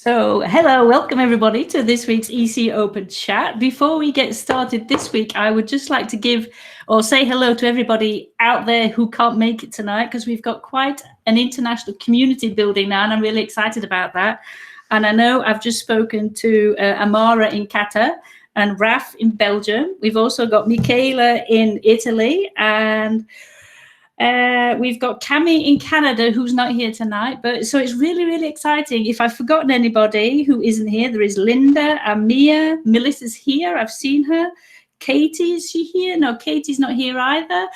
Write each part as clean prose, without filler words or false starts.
So, hello, welcome everybody to this week's EC Open Chat. Before we get started this week, I would just like to give or say hello to everybody out there who can't make it tonight, because we've got quite an international community building now, and I'm really excited about that. And I know I've just spoken to Amara in Qatar and Raf in Belgium. We've also got Michaela in Italy, and we've got Cami in Canada, who's not here tonight, but so it's really, really exciting. If I've forgotten anybody who isn't here, there is Linda and Mia. Melissa's here. I've seen her. Katie, is she here? No, Katie's not here either.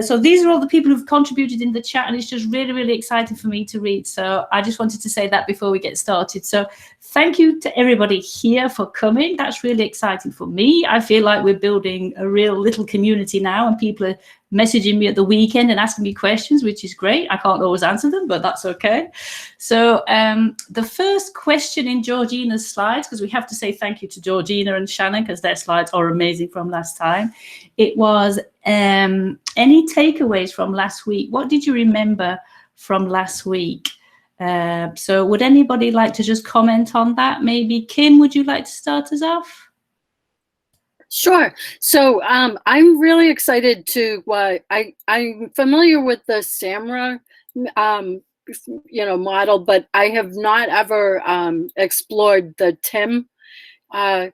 So these are all the people who've contributed in the chat, and it's just really, really exciting for me to read. So I just wanted to say that before we get started. So thank you to everybody here for coming. That's really exciting for me. I feel like we're building a real little community now, and people are messaging me at the weekend and asking me questions, which is great. I can't always answer them, but that's okay. So the first question in Georgina's slides, because we have to say thank you to Georgina and Shannon, because their slides are amazing from last time. It was any takeaways from last week? What did you remember from last week? So would anybody like to just comment on that? Maybe Kim, would you like to start us off? Sure. So I'm really excited to, I'm familiar with the SAMRA, model, but I have not ever explored the TIM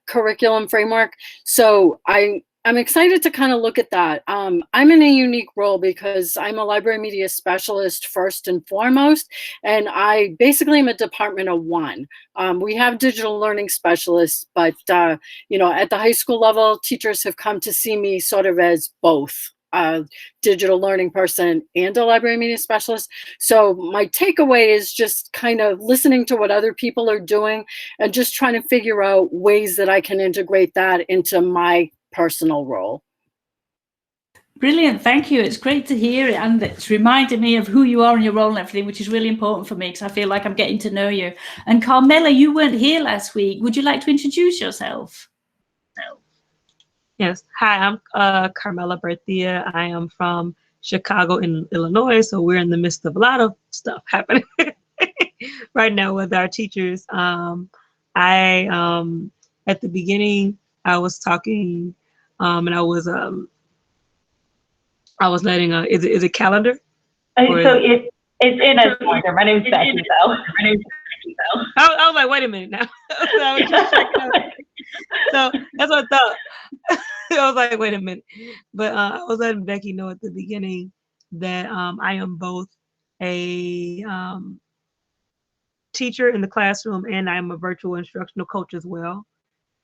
curriculum framework. So I'm excited to kind of look at that. I'm in a unique role because I'm a library media specialist first and foremost, and I basically am a department of one. We have digital learning specialists, but at the high school level, teachers have come to see me sort of as both a digital learning person and a library media specialist. So my takeaway is just kind of listening to what other people are doing and just trying to figure out ways that I can integrate that into my personal role. Brilliant, thank you. It's great to hear it, and it's reminded me of who you are and your role and everything, which is really important for me because I feel like I'm getting to know you. And Carmela, you weren't here last week. Would you like to introduce yourself? Yes. Hi, I'm Carmela Berthia. I am from Chicago in Illinois, so we're in the midst of a lot of stuff happening right now with our teachers. At the beginning, I was talking, and I was letting is it calendar? So it's in a calendar. My name's Becky, though. I was like, wait a minute now. I was just so that's what I thought. I was like, wait a minute. But I was letting Becky know at the beginning that I am both a teacher in the classroom and I'm a virtual instructional coach as well.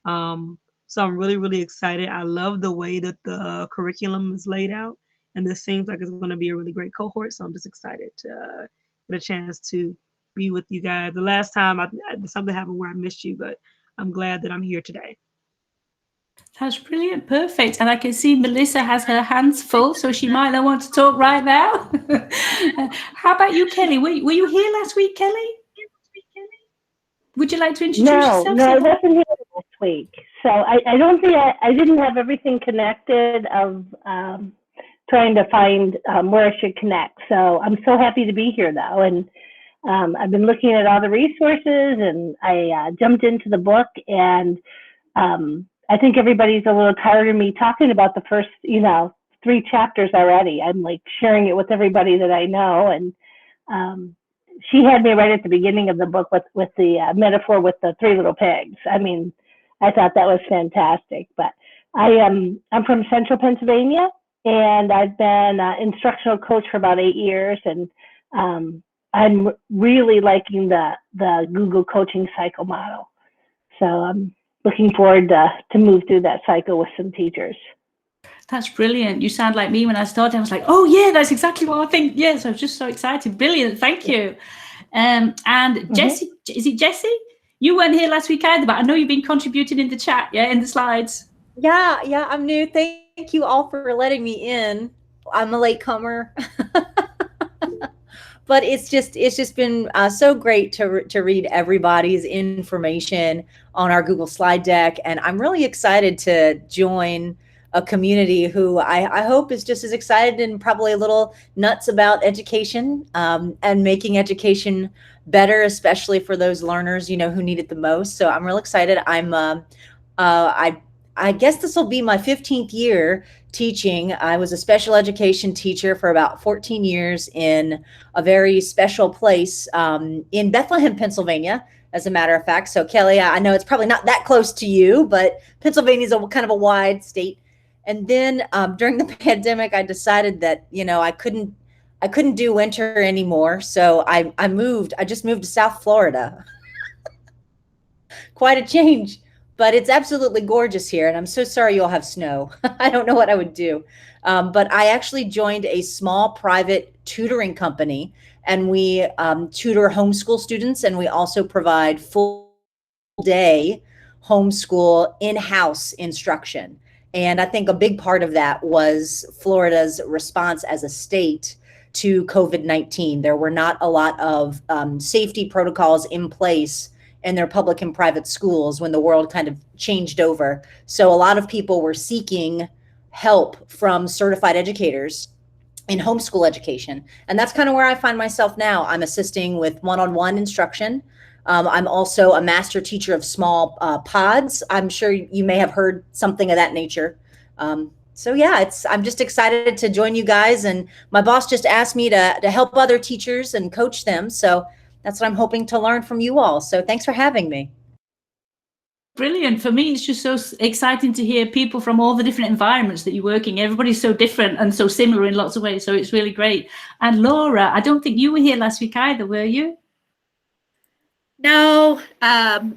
So I'm really, really excited. I love the way that the curriculum is laid out, and this seems like it's going to be a really great cohort. So I'm just excited to get a chance to be with you guys. The last time something happened where I missed you, but I'm glad that I'm here today. That's brilliant, perfect. And I can see Melissa has her hands full, so she might not want to talk right now. How about you, Kelly? Were you here last week, Kelly? Would you like to introduce yourself? No, I wasn't here last week. So I don't think I didn't have everything connected of trying to find where I should connect. So I'm so happy to be here though. And I've been looking at all the resources, and I jumped into the book, and I think everybody's a little tired of me talking about the first, 3 chapters already. I'm like sharing it with everybody that I know. And she had me right at the beginning of the book with the metaphor with the 3 little pigs. I mean, I thought that was fantastic. But I'm from Central Pennsylvania, and I've been an instructional coach for about 8 years. And I'm really liking the Google coaching cycle model. So I'm looking forward to move through that cycle with some teachers. That's brilliant. You sound like me when I started. I was like, oh yeah, that's exactly what I think. Yes, I was just so excited. Brilliant, thank you. And Jessie, is it Jessie? You weren't here last week either, but I know you've been contributing in the chat, in the slides. Yeah, I'm new. Thank you all for letting me in. I'm a latecomer. But it's just been so great to read everybody's information on our Google slide deck, and I'm really excited to join a community who I hope is just as excited and probably a little nuts about education, and making education better, especially for those learners, you know, who need it the most. So I'm real excited. I guess this will be my 15th year teaching. I was a special education teacher for about 14 years in a very special place in Bethlehem, Pennsylvania, as a matter of fact. So Kelly, I know it's probably not that close to you, but Pennsylvania is a kind of a wide state. And then during the pandemic, I decided that, you know, I couldn't do winter anymore. So I just moved to South Florida. Quite a change, but it's absolutely gorgeous here. And I'm so sorry you all have snow. I don't know what I would do. But I actually joined a small private tutoring company, and we tutor homeschool students, and we also provide full day homeschool in-house instruction. And I think a big part of that was Florida's response as a state to COVID-19. There were not a lot of safety protocols in place in their public and private schools when the world kind of changed over. So a lot of people were seeking help from certified educators in homeschool education. And that's kind of where I find myself now. I'm assisting with one-on-one instruction. I'm also a master teacher of small pods. I'm sure you may have heard something of that nature. So yeah, I'm just excited to join you guys. And my boss just asked me to help other teachers and coach them. So that's what I'm hoping to learn from you all. So thanks for having me. Brilliant. For me, it's just so exciting to hear people from all the different environments that you're working. Everybody's so different and so similar in lots of ways. So it's really great. And Laura, I don't think you were here last week either, were you? No,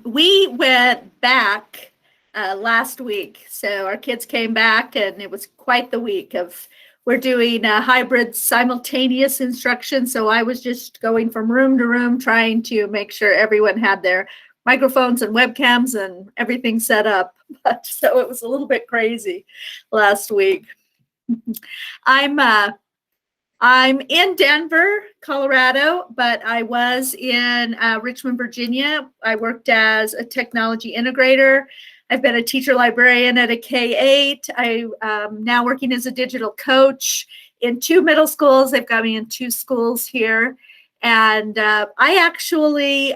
we went back last week. So our kids came back, and it was quite the week of, we're doing a hybrid simultaneous instruction. So I was just going from room to room, trying to make sure everyone had their microphones and webcams and everything set up. But so it was a little bit crazy last week. I'm in Denver, Colorado, but I was in Richmond, Virginia. I worked as a technology integrator. I've been a teacher librarian at a K-8. I'm now working as a digital coach in 2 middle schools. They've got me in 2 schools here. And I actually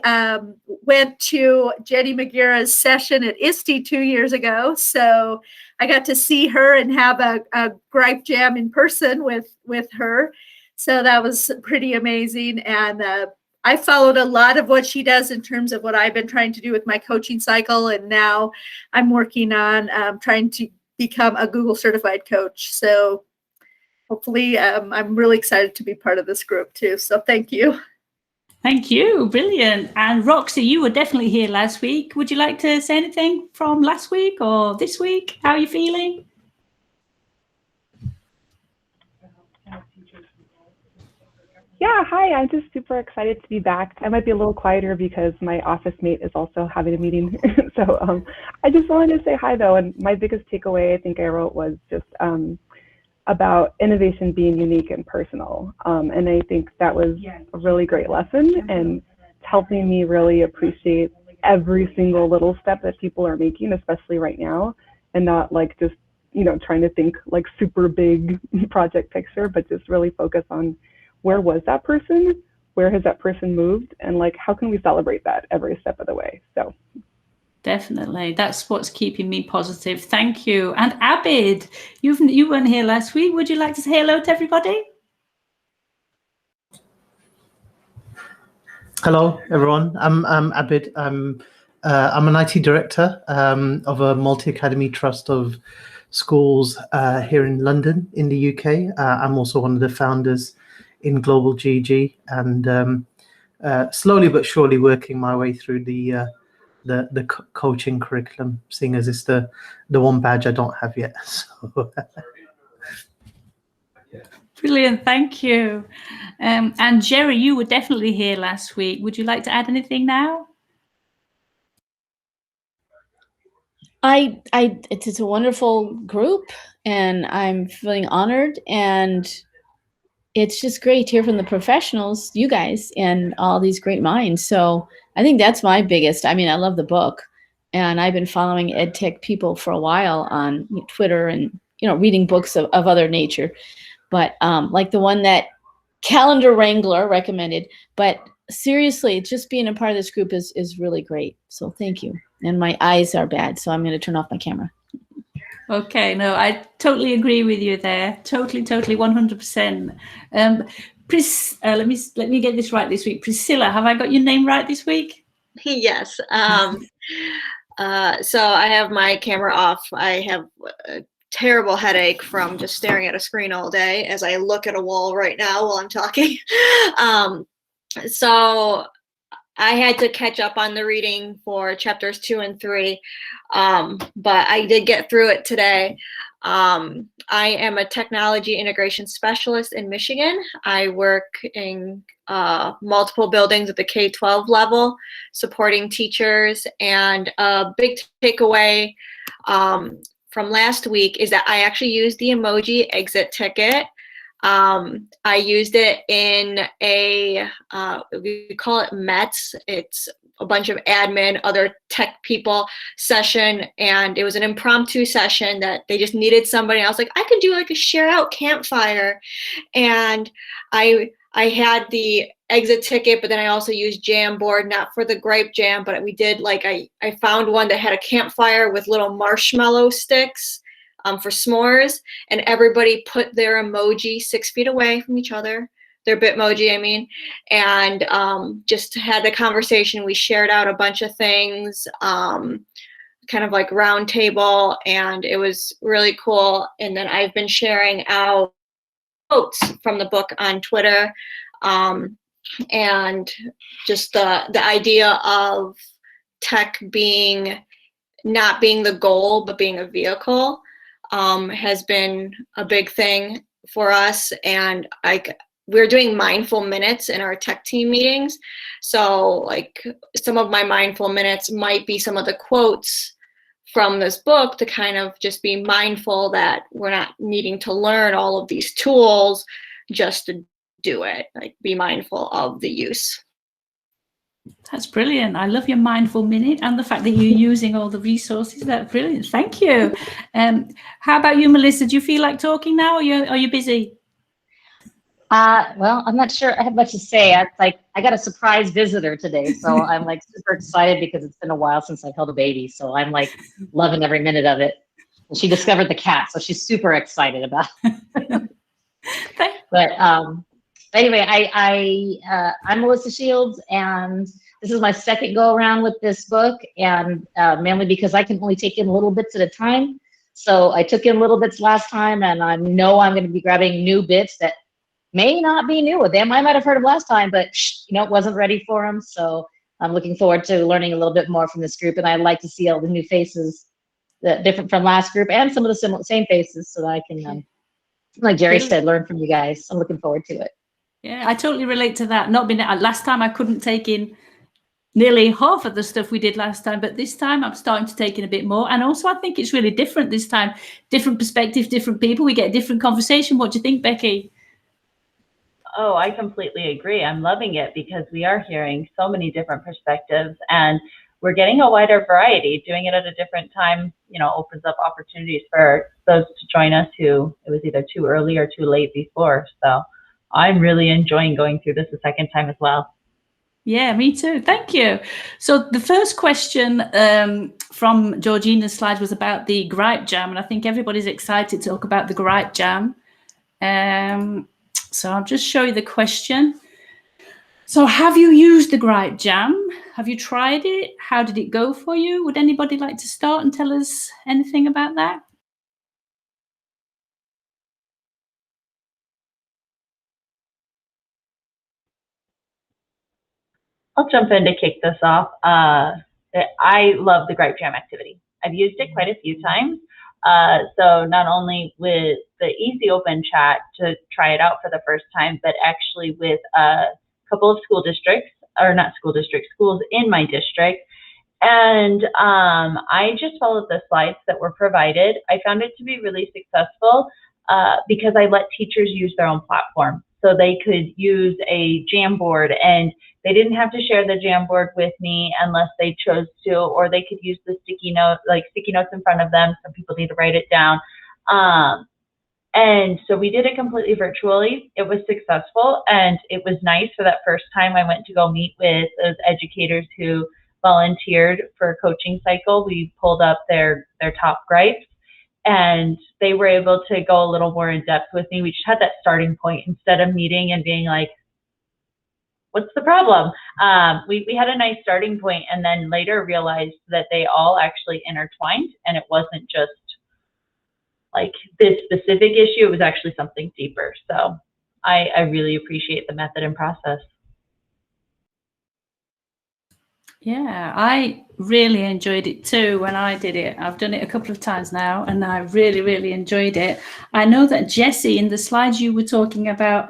went to Jenny McGeara's session at ISTE 2 years ago. So I got to see her and have a gripe jam in person with her. So that was pretty amazing. And I followed a lot of what she does in terms of what I've been trying to do with my coaching cycle. And now I'm working on trying to become a Google certified coach. So hopefully I'm really excited to be part of this group too. So thank you. Thank you. Brilliant. And Roxy, you were definitely here last week. Would you like to say anything from last week or this week? How are you feeling? Yeah, hi, I'm just super excited to be back. I might be a little quieter because my office mate is also having a meeting. So I just wanted to say hi though. And my biggest takeaway I think I wrote was just about innovation being unique and personal. And I think that was a really great lesson, and it's helping me really appreciate every single little step that people are making, especially right now, and not like just, you know, trying to think like super big project picture, but just really focus on where was that person, where has that person moved, and like how can we celebrate that every step of the way. So definitely, that's what's keeping me positive. Thank you. And Abid, you weren't here last week. Would you like to say hello to everybody? Hello, everyone. I'm Abid. I'm an IT director of a multi-academy trust of schools here in London, in the UK. I'm also one of the founders in Global GG, and slowly but surely working my way through the coaching curriculum, seeing as it's the one badge I don't have yet. So. Brilliant, thank you. And Jerry, you were definitely here last week. Would you like to add anything now? It's a wonderful group, and I'm feeling honored, and it's just great to hear from the professionals, you guys, and all these great minds. So I think that's my biggest. I mean, I love the book, and I've been following EdTech people for a while on Twitter and reading books of other nature, but like the one that Calendar Wrangler recommended. But seriously, just being a part of this group is really great. So thank you. And my eyes are bad, so I'm going to turn off my camera. Okay, no, I totally agree with you there. Totally, 100%. Let me get this right this week. Priscilla, have I got your name right this week? Yes. So I have my camera off. I have a terrible headache from just staring at a screen all day as I look at a wall right now while I'm talking. So I had to catch up on the reading for chapters 2 and 3, but I did get through it today. I am a technology integration specialist in Michigan. I work in multiple buildings at the K-12 level, supporting teachers. And a big takeaway from last week is that I actually used the emoji exit ticket. I used it in we call it METS. It's a bunch of admin, other tech people session. And it was an impromptu session that they just needed somebody. I was like, I could do like a share out campfire. And I had the exit ticket, but then I also used Jamboard, not for the gripe jam, but we did like, I found one that had a campfire with little marshmallow sticks for s'mores, and everybody put their emoji 6 feet away from each other, their Bitmoji, I mean, and just had the conversation. We shared out a bunch of things, kind of like round table, and it was really cool. And then I've been sharing out quotes from the book on Twitter, and just the idea of tech not being the goal, but being a vehicle. Has been a big thing for us, and we're doing mindful minutes in our tech team meetings. So like some of my mindful minutes might be some of the quotes from this book to kind of just be mindful that we're not needing to learn all of these tools just to do it, like be mindful of the use. That's brilliant. I love your mindful minute and the fact that you're using all the resources. That's brilliant. Thank you. How about you, Melissa? Do you feel like talking now, or are you busy? Well, I'm not sure I have much to say. I got a surprise visitor today, so I'm like super excited because it's been a while since I've held a baby. So I'm like loving every minute of it. And she discovered the cat, so she's super excited about it. But anyway, I'm Melissa Shields, and this is my second go around with this book, and mainly because I can only take in little bits at a time. So I took in little bits last time, and I know I'm going to be grabbing new bits that may not be new with them. I might have heard them last time, but it wasn't ready for them. So I'm looking forward to learning a little bit more from this group, and I'd like to see all the new faces, different from last group, and some of the same faces, so that I can, like Jerry said, learn from you guys. I'm looking forward to it. Yeah, I totally relate to that. Last time I couldn't take in nearly half of the stuff we did last time, but this time I'm starting to take in a bit more. And also I think it's really different this time. Different perspective, different people. We get a different conversation. What do you think, Becky? Oh, I completely agree. I'm loving it because we are hearing so many different perspectives, and we're getting a wider variety. Doing it at a different time, opens up opportunities for those to join us who it was either too early or too late before. So I'm really enjoying going through this a second time as well. Yeah, me too. Thank you. So the first question from Georgina's slide was about the gripe jam, and I think everybody's excited to talk about the gripe jam. So I'll just show you the question. So have you used the gripe jam? Have you tried it? How did it go for you? Would anybody like to start and tell us anything about that? I'll jump in to kick this off. I love the gripe jam activity. I've used it quite a few times. So not only with the easy open chat to try it out for the first time, but actually with a couple of schools in my district. And I just followed the slides that were provided. I found it to be really successful because I let teachers use their own platform. So they could use a Jamboard, and they didn't have to share the Jamboard with me unless they chose to, or they could use the sticky notes in front of them. Some people need to write it down. And so we did it completely virtually. It was successful, and it was nice for that first time I went to go meet with those educators who volunteered for a coaching cycle. We pulled up their top gripes, and they were able to go a little more in depth with me. We just had that starting point instead of meeting and being like, what's the problem? We had a nice starting point, and then later realized that they all actually intertwined, and it wasn't just like this specific issue, it was actually something deeper. So I really appreciate the method and process. Yeah, I really enjoyed it too when I did it. I've done it a couple of times now, and I really, really enjoyed it. I know that Jessie, in the slides you were talking about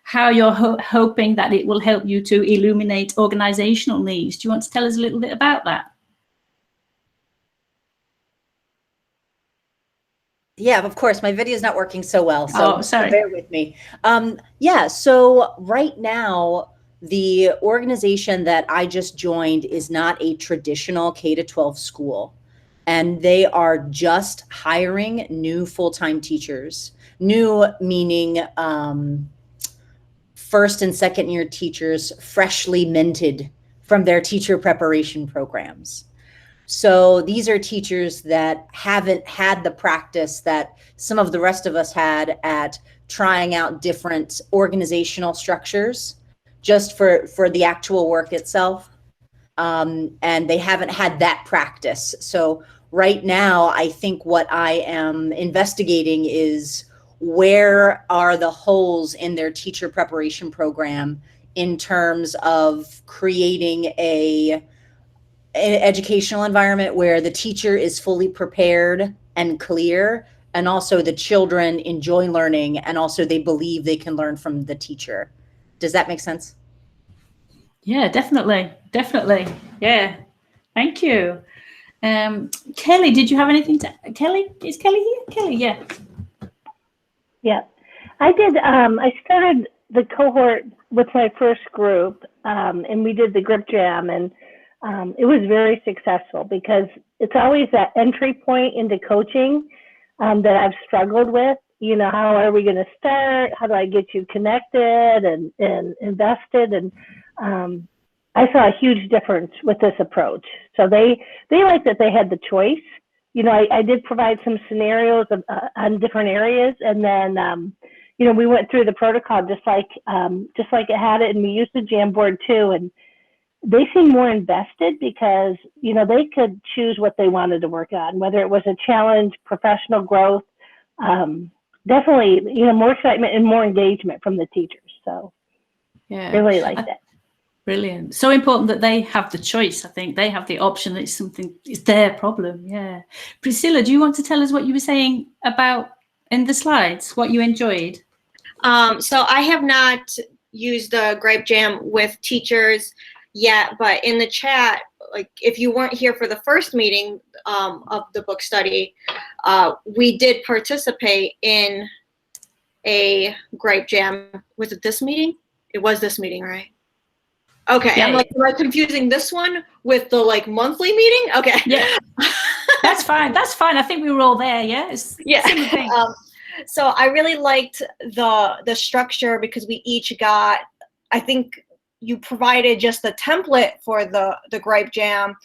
how you're hoping that it will help you to illuminate organizational needs. Do you want to tell us a little bit about that? Yeah, of course. My video is not working so well, so sorry. bear with me. Yeah, so right now, the organization that I just joined is not a traditional K-12 school, and they are just hiring new full-time teachers. New meaning first and second year teachers freshly minted from their teacher preparation programs. So these are teachers that haven't had the practice that some of the rest of us had at trying out different organizational structures just for the actual work itself. And they haven't had that practice. So right now, I think what I am investigating is where are the holes in their teacher preparation program in terms of creating an educational environment where the teacher is fully prepared and clear, and also the children enjoy learning, and also they believe they can learn from the teacher. Does that make sense? Yeah, definitely. Definitely. Yeah. Thank you. Kelly, did you have anything to, Kelly? Is Kelly here? Kelly, yeah. Yeah, I did. I started the cohort with my first group, and we did the grip jam, and it was very successful because it's always that entry point into coaching that I've struggled with. You know, how are we going to start? How do I get you connected and invested? And I saw a huge difference with this approach. So they liked that they had the choice. You know, I did provide some scenarios on different areas, and then you know, we went through the protocol just like it had it, and we used the Jamboard too, and they seemed more invested because, you know, they could choose what they wanted to work on, whether it was a challenge, professional growth, definitely, you know, more excitement and more engagement from the teachers. So yeah, really liked it. Brilliant. So important that they have the choice. I think they have the option. That it's their problem. Yeah. Priscilla, do you want to tell us what you were saying about in the slides, what you enjoyed? So I have not used the Grape Jam with teachers yet, but in the chat, like if you weren't here for the first meeting of the book study, we did participate in a Grape Jam. Was it this meeting? It was this meeting, right? Okay, yeah. I'm like, am I confusing this one with the like monthly meeting? Okay. Yeah. That's fine. That's fine. I think we were all there. Yeah. Yeah. So I really liked the structure because we each got, I think you provided just the template for the Grape Jam,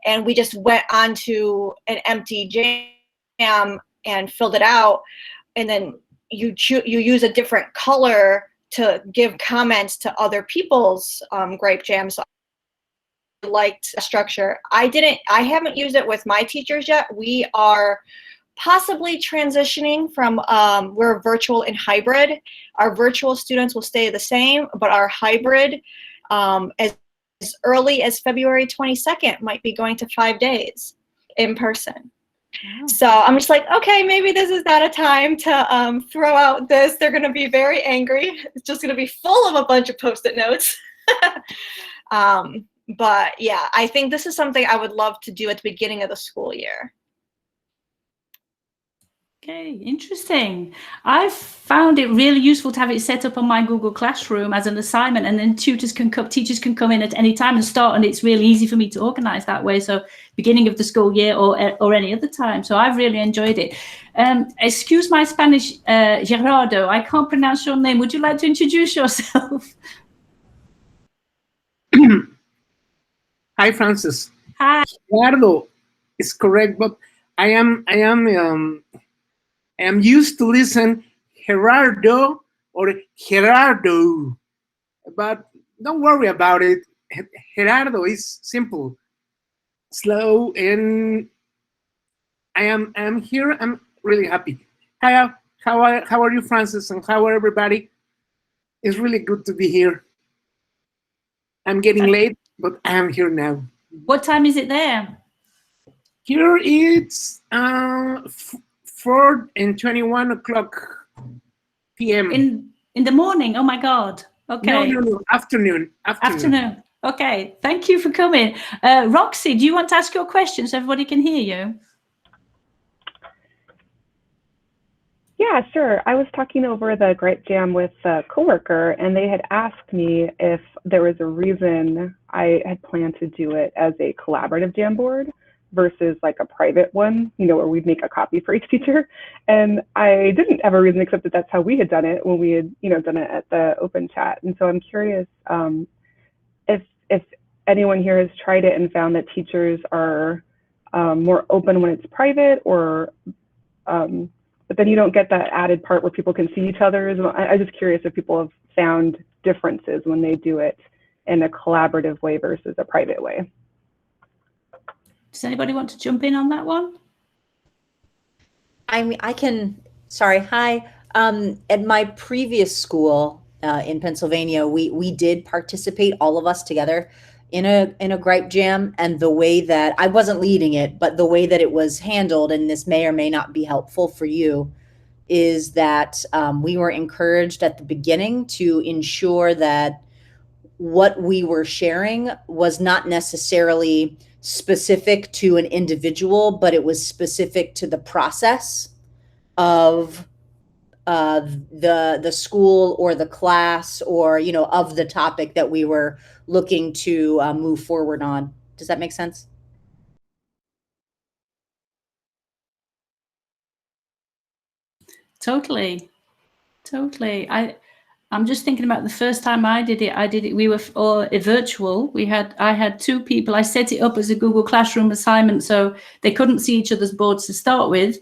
and we just went onto an empty jam and filled it out, and then you use a different color to give comments to other people's Grape Jams. So I liked the structure. I haven't used it with my teachers yet. We are possibly transitioning from, we're virtual and hybrid. Our virtual students will stay the same, but our hybrid, as early as February 22nd, might be going to 5 days in person. Wow. So I'm just like, okay, maybe this is not a time to throw out this. They're going to be very angry. It's just going to be full of a bunch of Post-it notes. But yeah, I think this is something I would love to do at the beginning of the school year. Okay, interesting. I've found it really useful to have it set up on my Google Classroom as an assignment, and then teachers can come in at any time and start, and it's really easy for me to organize that way. So beginning of the school year or any other time. So I've really enjoyed it. Excuse my Spanish, Gerardo, I can't pronounce your name. Would you like to introduce yourself? Hi, Francis. Hi. Gerardo is correct, but I am used to listen Gerardo or Gerardo, but don't worry about it. Gerardo is simple, slow, and I am here. I'm really happy. Hi, how are you, Francis, and how are everybody? It's really good to be here. I'm getting late, but I'm here now. What time is it there? Here it's 4:21 p.m. In the morning. Oh my God. Okay. No. Afternoon. Okay. Thank you for coming. Roxy, do you want to ask your question so everybody can hear you? Yeah, sure. I was talking over the Gripe Jam with a coworker, and they had asked me if there was a reason I had planned to do it as a collaborative Jamboard versus like a private one, where we'd make a copy for each teacher. And I didn't have a reason except that that's how we had done it when we had, done it at the open chat. And so I'm curious if anyone here has tried it and found that teachers are more open when it's private, or but then you don't get that added part where people can see each other. I'm just curious if people have found differences when they do it in a collaborative way versus a private way. Does anybody want to jump in on that one? I mean, sorry, hi. At my previous school in Pennsylvania, we did participate, all of us together, in a Gripe Jam, and the way that, I wasn't leading it, but the way that it was handled, and this may or may not be helpful for you, is that we were encouraged at the beginning to ensure that what we were sharing was not necessarily specific to an individual, but it was specific to the process of the school or the class, or of the topic that we were looking to move forward on. Does that make sense? Totally. I'm just thinking about the first time I did it. We were all virtual. I had two people. I set it up as a Google Classroom assignment, so they couldn't see each other's boards to start with,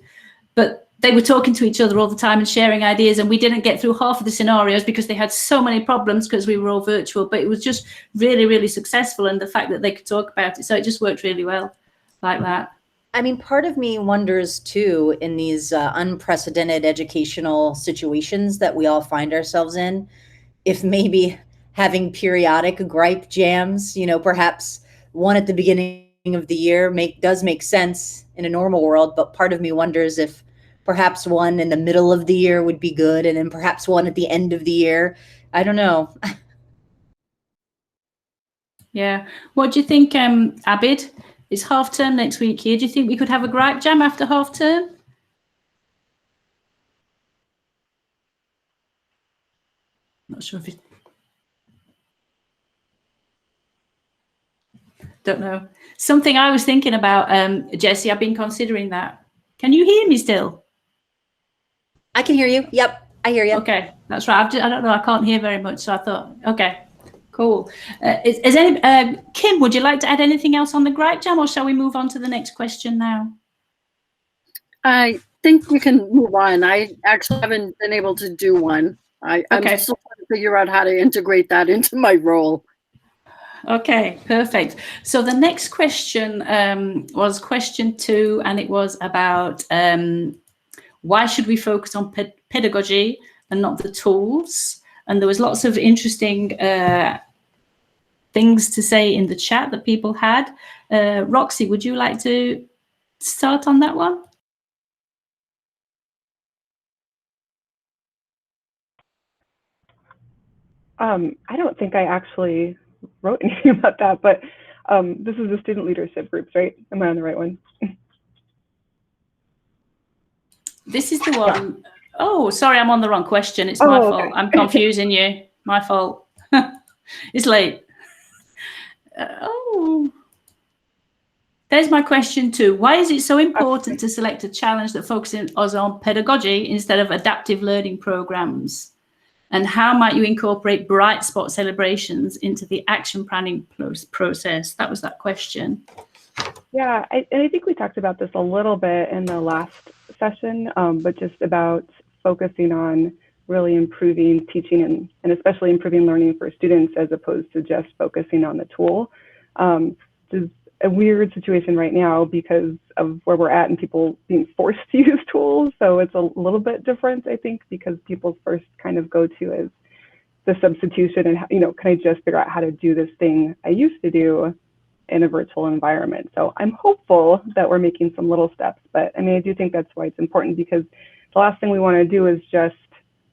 but they were talking to each other all the time and sharing ideas, and we didn't get through half of the scenarios because they had so many problems because we were all virtual, but it was just really, really successful, and the fact that they could talk about it, so it just worked really well like that. I mean, part of me wonders too, in these unprecedented educational situations that we all find ourselves in, if maybe having periodic Gripe Jams, perhaps one at the beginning of the year does make sense in a normal world, but part of me wonders if perhaps one in the middle of the year would be good, and then perhaps one at the end of the year. I don't know. Yeah. What do you think, Abid? It's half term next week here. Do you think we could have a Gripe Jam after half term? Not sure if it... Don't know. Something I was thinking about, Jessie, I've been considering that. Can you hear me still? I can hear you. Yep, I hear you. Okay, that's right. I don't know. I can't hear very much, so I thought, okay, cool. Kim, would you like to add anything else on the Gripe Jam, or shall we move on to the next question now? I think we can move on. I actually haven't been able to do one. I'm still trying to figure out how to integrate that into my role. Okay, perfect. So the next question was question 2, and it was about why should we focus on pedagogy and not the tools? And there was lots of interesting things to say in the chat that people had. Roxy, would you like to start on that one? I don't think I actually wrote anything about that, but this is the student leadership groups, right? Am I on the right one? This is the one. Oh, sorry, I'm on the wrong question. It's my fault. I'm confusing you. My fault. It's late. There's my question too. Why is it so important to select a challenge that focuses on pedagogy instead of adaptive learning programs? And how might you incorporate bright spot celebrations into the action planning process? That was that question. Yeah, I think we talked about this a little bit in the last session, but just about focusing on really improving teaching and especially improving learning for students as opposed to just focusing on the tool. This is a weird situation right now because of where we're at and people being forced to use tools. So it's a little bit different, I think, because people's first kind of go-to is the substitution and, you know, can I just figure out how to do this thing I used to do in a virtual environment? So I'm hopeful that we're making some little steps, but I mean, I do think that's why it's important, because the last thing we want to do is just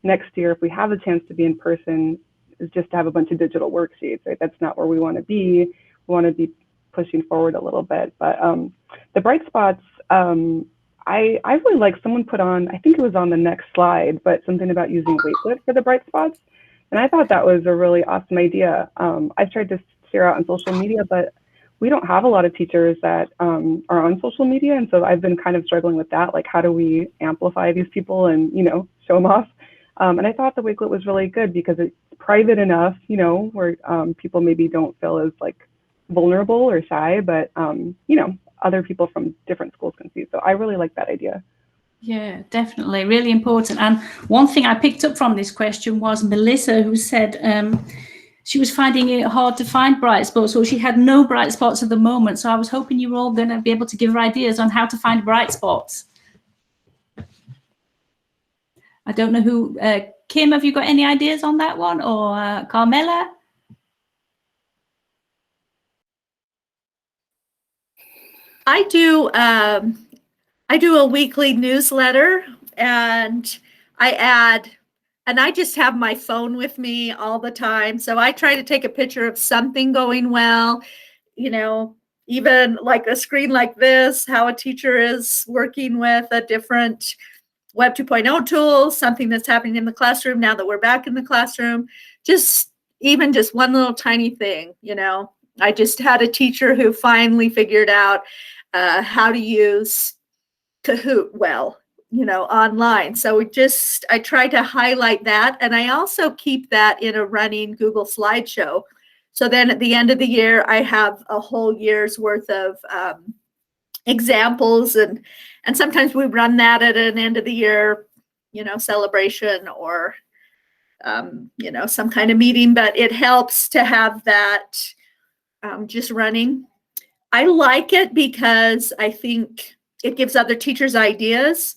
next year, if we have a chance to be in person, is just to have a bunch of digital worksheets, right? That's not where we want to be. We want to be pushing forward a little bit, but the bright spots, I really like, someone put on, I think it was on the next slide, but something about using Wakelet for the bright spots. And I thought that was a really awesome idea. I've tried to share out on social media, but we don't have a lot of teachers that are on social media. And so I've been kind of struggling with that. Like, how do we amplify these people and, you know, show them off? And I thought the Wakelet was really good because it's private enough, you know, where people maybe don't feel as like vulnerable or shy, but, you know, other people from different schools can see. So I really like that idea. Yeah, definitely. Really important. And one thing I picked up from this question was Melissa, who said she was finding it hard to find bright spots, or she had no bright spots at the moment. So I was hoping you were all going to be able to give her ideas on how to find bright spots. I don't know who, Kim, have you got any ideas on that one, or Carmela? I do a weekly newsletter, and I add, and I just have my phone with me all the time. So I try to take a picture of something going well, you know, even like a screen like this, how a teacher is working with a different Web 2.0 tool, something that's happening in the classroom now that we're back in the classroom, just even just one little tiny thing, you know. I just had a teacher who finally figured out how to use Kahoot well, you know, online. So I try to highlight that. And I also keep that in a running Google slideshow. So then at the end of the year, I have a whole year's worth of examples. And sometimes we run that at an end of the year, you know, celebration or, you know, some kind of meeting, but it helps to have that just running. I like it because I think it gives other teachers ideas.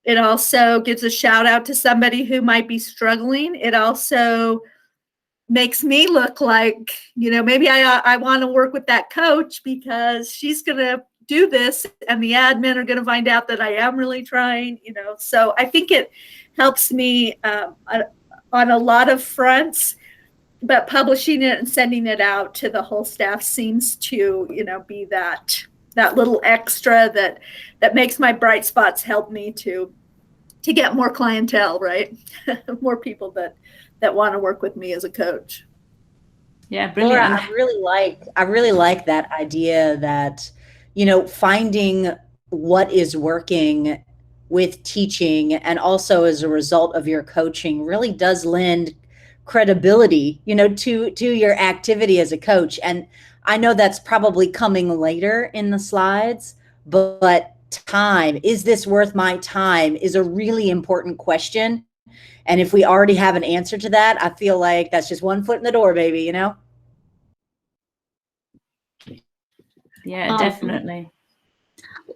It also gives a shout out to somebody who might be struggling. It also makes me look like, you know, maybe I want to work with that coach because she's going to do this and the admin are going to find out that I am really trying, you know. So I think it helps me on a lot of fronts. But publishing it and sending it out to the whole staff seems to, you know, be that little extra that makes my bright spots help me to get more clientele, right? More people that want to work with me as a coach. Yeah, brilliant. Laura, I really like that idea that, you know, finding what is working with teaching and also as a result of your coaching really does lend credibility, you know, to your activity as a coach. And I know that's probably coming later in the slides, but time, is this worth my time, is a really important question. And if we already have an answer to that, I feel like that's just one foot in the door, baby, you know? Yeah, definitely.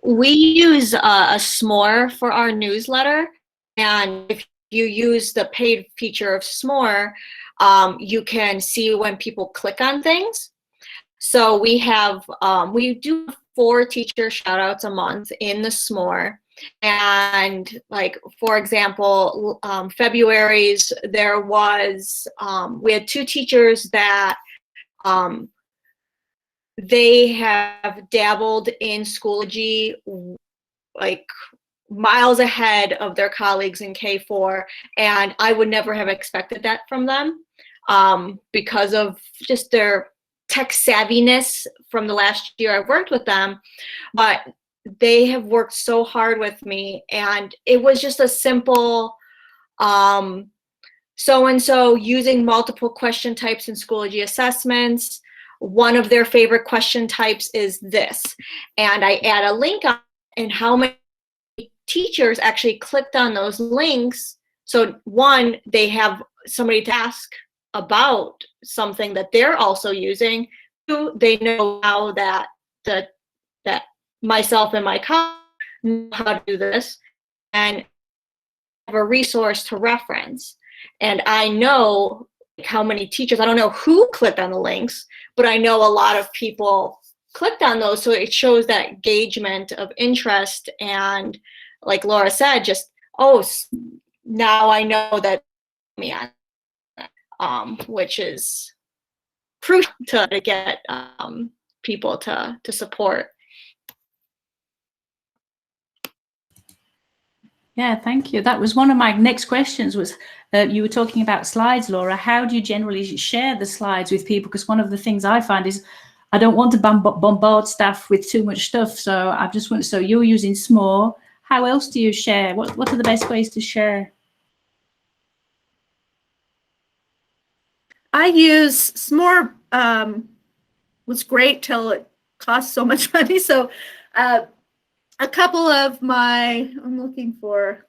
We use a S'more for our newsletter. And if you use the paid feature of S'more, you can see when people click on things. So we have, we do 4 teacher shout outs a month in the S'more. And like, for example, February's, there was, we had 2 teachers that they have dabbled in Schoology like miles ahead of their colleagues in K4, and I would never have expected that from them because of just their tech savviness from the last year I've worked with them. But they have worked so hard with me, and it was just a simple so-and-so using multiple question types in Schoology assessments. One of their favorite question types is this, and I add a link on, and how many teachers actually clicked on those links. So one, they have somebody to ask about something that they're also using. Two, they know how that myself and my colleagues know how to do this, and have a resource to reference. And I know how many teachers, I don't know who clicked on the links, but I know a lot of people clicked on those. So it shows that engagement of interest, and like Laura said, just, oh, now I know that, which is crucial to get people to support. Yeah, thank you. That was one of my next questions was, you were talking about slides, Laura. How do you generally share the slides with people? Because one of the things I find is I don't want to bombard staff with too much stuff. So I just want, so you're using Smore. How else do you share? What are the best ways to share? I use Smore. Was great till it cost so much money. So a couple of my, I'm looking for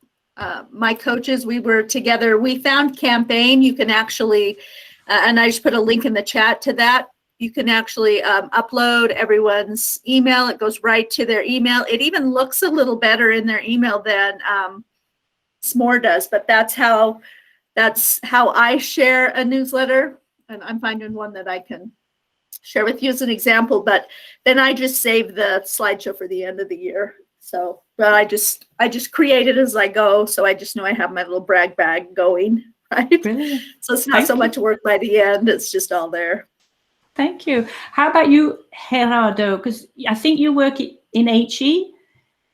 my coaches, we were together. We found Campaign. You can actually, and I just put a link in the chat to that. You can actually upload everyone's email. It goes right to their email. It even looks a little better in their email than Smore does, but that's how I share a newsletter. And I'm finding one that I can share with you as an example, but then I just save the slideshow for the end of the year. So, but I just create it as I go. So I just know I have my little brag bag going, right? Brilliant. So it's not so much work by the end. It's just all there. Thank you. How about you, Gerardo? Because I think you work in HE.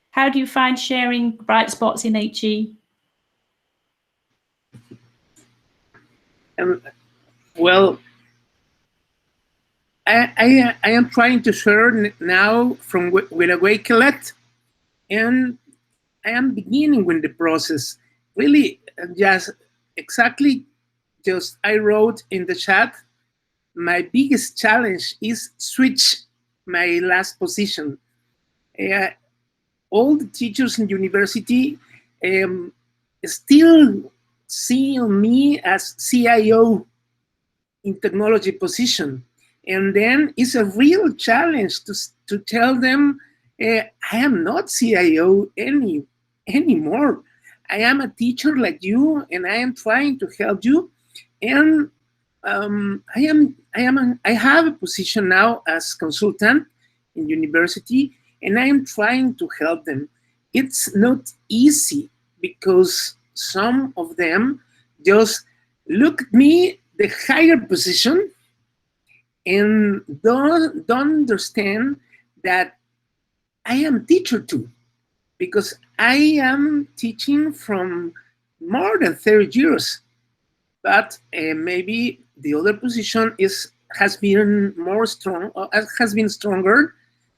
How do you find sharing bright spots in HE? Well, I am trying to share now from with a Wakelet, and I am beginning with the process. Really, just I wrote in the chat, my biggest challenge is switch my last position. All the teachers in university still see me as CIO in technology position. And then it's a real challenge to tell them, I am not CIO anymore. I am a teacher like you, and I am trying to help you. And I have a position now as consultant in university, and I am trying to help them. It's not easy because some of them just look at me, the higher position, and don't understand that I am teacher too, because I am teaching from more than 30 years, but maybe the other position has been more strong, has been stronger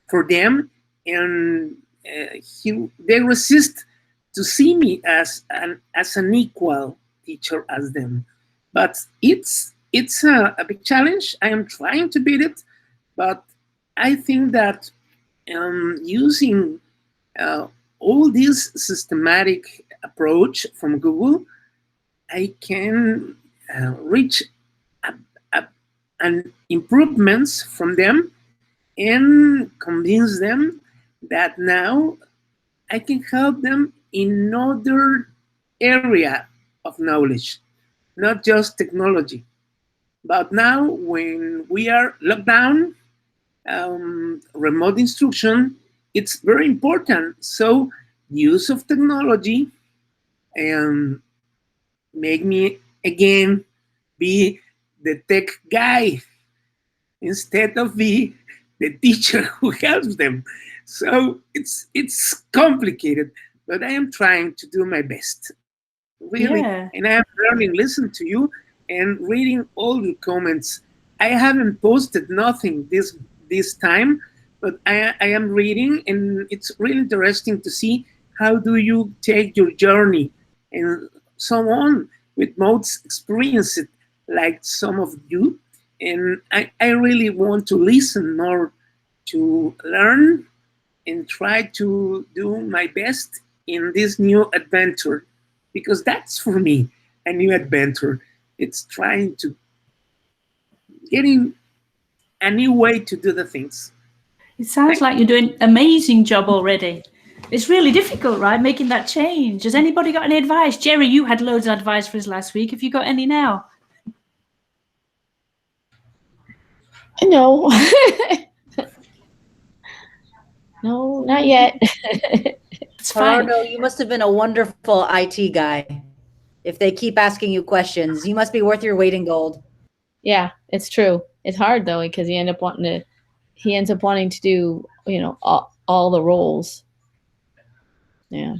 for them, and they resist to see me as an equal teacher as them. But it's a big challenge. I am trying to beat it, but I think that using all this systematic approach from Google, I can reach an improvements from them and convince them that now I can help them in another area of knowledge, not just technology. But now when we are locked down, remote instruction, it's very important. So use of technology make me again be the tech guy instead of be the teacher who helps them. So it's complicated, but I am trying to do my best, really. Yeah. And I am learning, listen to you and reading all the comments. I haven't posted nothing this time, but I am reading, and it's really interesting to see how do you take your journey and so on with most experience it like some of you. And I really want to listen more, to learn and try to do my best in this new adventure, because that's for me a new adventure. It's trying to getting a new way to do the things. It sounds like you're doing an amazing job already. It's really difficult, right, making that change. Has anybody got any advice? Jerry, you had loads of advice for us last week. Have you got any now? No. No, not yet. It's fine. Gerardo, you must have been a wonderful IT guy. If they keep asking you questions, you must be worth your weight in gold. Yeah, it's true. It's hard though, because he ends up wanting to do, all the roles. Yeah.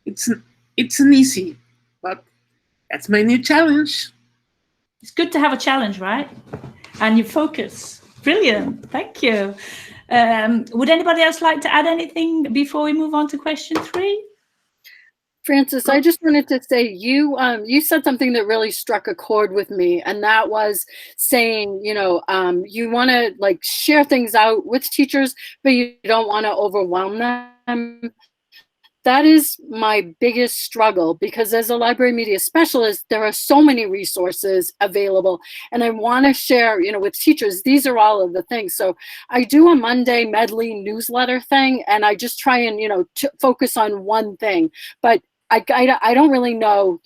It's an easy, but that's my new challenge. It's good to have a challenge, right? And you focus. Brilliant. Thank you. Would anybody else like to add anything before we move on to question 3? Francis, I just wanted to say you said something that really struck a chord with me, and that was saying, you want to like share things out with teachers, but you don't want to overwhelm them. That is my biggest struggle, because as a library media specialist, there are so many resources available, and I want to share, with teachers, these are all of the things. So I do a Monday medley newsletter thing, and I just try and, focus on one thing, but I don't really know,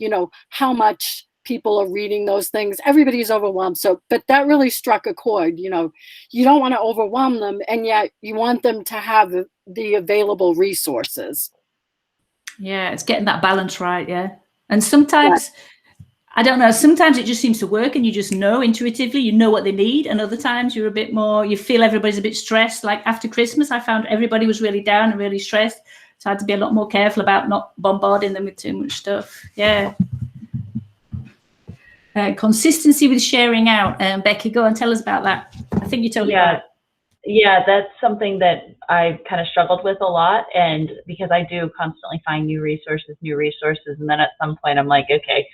how much people are reading those things. Everybody's overwhelmed. So, but that really struck a chord. You don't want to overwhelm them, and yet you want them to have the available resources. Yeah, it's getting that balance right. Yeah. And sometimes, I don't know, sometimes it just seems to work and you just know intuitively, you know what they need. And other times you're a bit more, you feel everybody's a bit stressed. Like after Christmas, I found everybody was really down and really stressed. So I had to be a lot more careful about not bombarding them with too much stuff. Yeah. Consistency with sharing out. Becky, go and tell us about that. I think you told me about it. Yeah, that's something that I've kind of struggled with a lot, and because I do constantly find new resources, and then at some point I'm like, okay,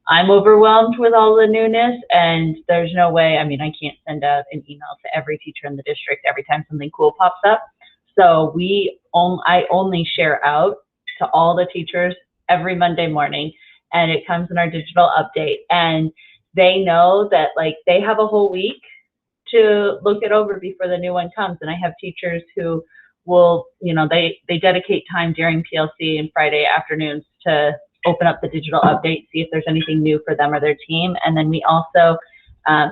I'm overwhelmed with all the newness, and there's no way, I can't send out an email to every teacher in the district every time something cool pops up. So I only share out to all the teachers every Monday morning, and it comes in our digital update, and they know that like they have a whole week to look it over before the new one comes. And I have teachers who will, they dedicate time during PLC and Friday afternoons to open up the digital update, see if there's anything new for them or their team. And then we also,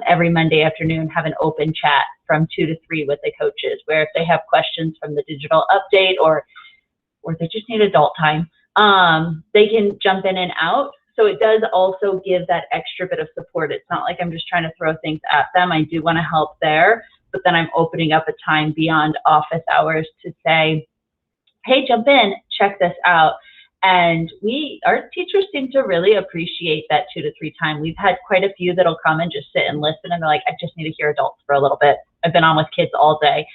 every Monday afternoon, have an open chat from 2 to 3 with the coaches, where if they have questions from the digital update or they just need adult time, they can jump in and out. So it does also give that extra bit of support. It's not like I'm just trying to throw things at them. I do want to help there, but then I'm opening up a time beyond office hours to say, hey, jump in, check this out. And our teachers seem to really appreciate that 2 to 3 time. We've had quite a few that'll come and just sit and listen, and they're like, I just need to hear adults for a little bit. I've been on with kids all day.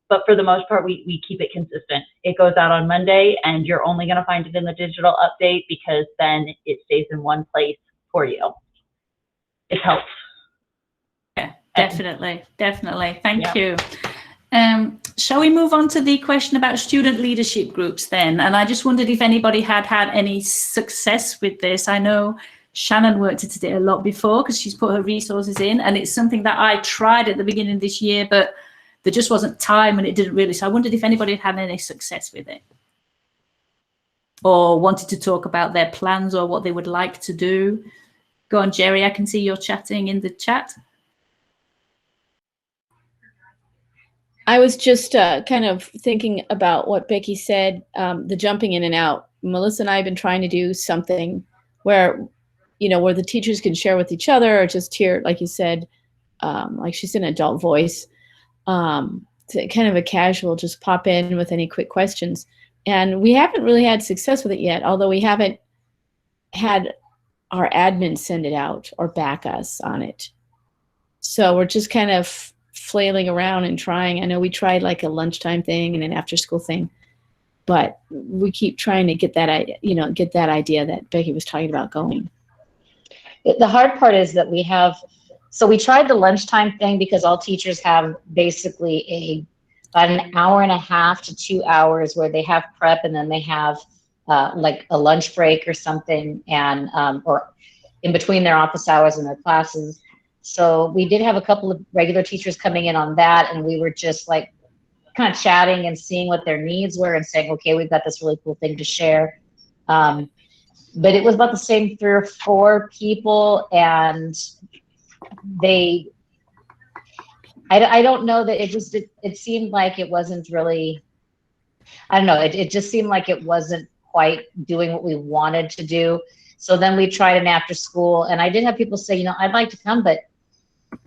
But for the most part, we keep it consistent. It goes out on Monday, and you're only going to find it in the digital update, because then it stays in one place for you. It helps. Yeah, definitely. Thank you. Shall we move on to the question about student leadership groups then? And I just wondered if anybody had any success with this. I know Shannon worked at it a lot before because she's put her resources in, and it's something that I tried at the beginning of this year, but there just wasn't time and it didn't really. So I wondered if anybody had any success with it or wanted to talk about their plans or what they would like to do. Go on, Jerry. I can see you're chatting in the chat. I was just kind of thinking about what Becky said, the jumping in and out. Melissa and I have been trying to do something where, where the teachers can share with each other or just hear, like you said, like she's an adult voice, kind of a casual, just pop in with any quick questions. And we haven't really had success with it yet, although we haven't had our admin send it out or back us on it. So we're just kind of flailing around and trying. I know we tried like a lunchtime thing and an after school thing, but we keep trying to get that idea that Becky was talking about going. The hard part is that we tried the lunchtime thing because all teachers have basically about an hour and a half to 2 hours where they have prep, and then they have like a lunch break or something, and or in between their office hours and their classes. So we did have a couple of regular teachers coming in on that, and we were just like kind of chatting and seeing what their needs were and saying, okay, we've got this really cool thing to share. But it was about the same 3 or 4 people, and I don't know that it seemed like it wasn't really, I don't know, it just seemed like it wasn't quite doing what we wanted to do. So then we tried an after school, and I did have people say, I'd like to come, but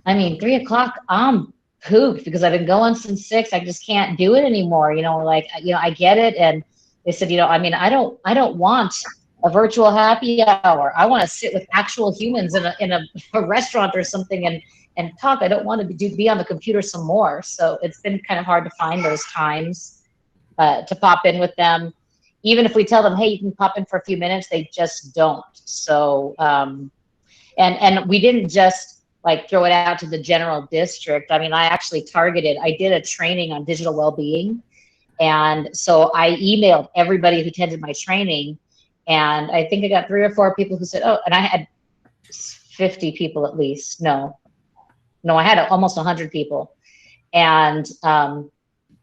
I mean, 3 o'clock, I'm pooped because I've been going since 6. I just can't do it anymore. I get it. And they said, I don't want a virtual happy hour. I want to sit with actual humans in a restaurant or something and talk. I don't want to be on the computer some more. So it's been kind of hard to find those times to pop in with them. Even if we tell them, hey, you can pop in for a few minutes, they just don't. So, and we didn't just like throw it out to the general district. I mean, I did a training on digital well-being. And so I emailed everybody who attended my training. And I think I got 3 or 4 people who said, oh, and I had 50 people at least. No, I had almost 100 people. And I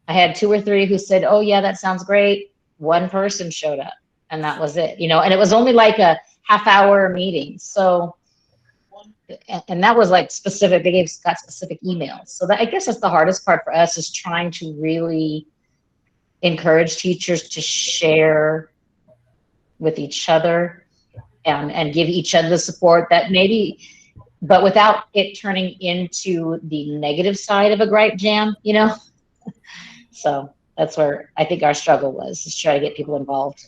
had 2 or 3 who said, oh yeah, that sounds great. 1 person showed up, and that was it, and it was only like a half-hour meeting. So, and that was like specific, they got specific emails. So I guess that's the hardest part for us, is trying to really encourage teachers to share with each other and give each other the support that maybe, but without it turning into the negative side of a gripe jam, So that's where I think our struggle was, is try to get people involved.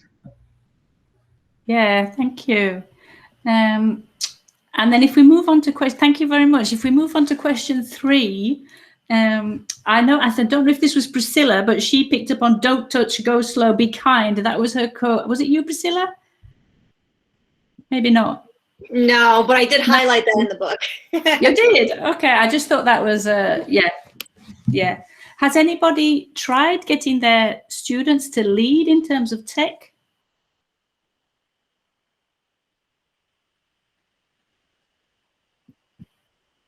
Yeah, thank you. And then if we move on to thank you very much. If we move on to question 3, I don't know if this was Priscilla, but she picked up on don't touch, go slow, be kind. That was her quote. Was it you, Priscilla? Maybe not. No, but I did highlight that in the book. You did? Okay. I just thought that was, yeah. Has anybody tried getting their students to lead in terms of tech?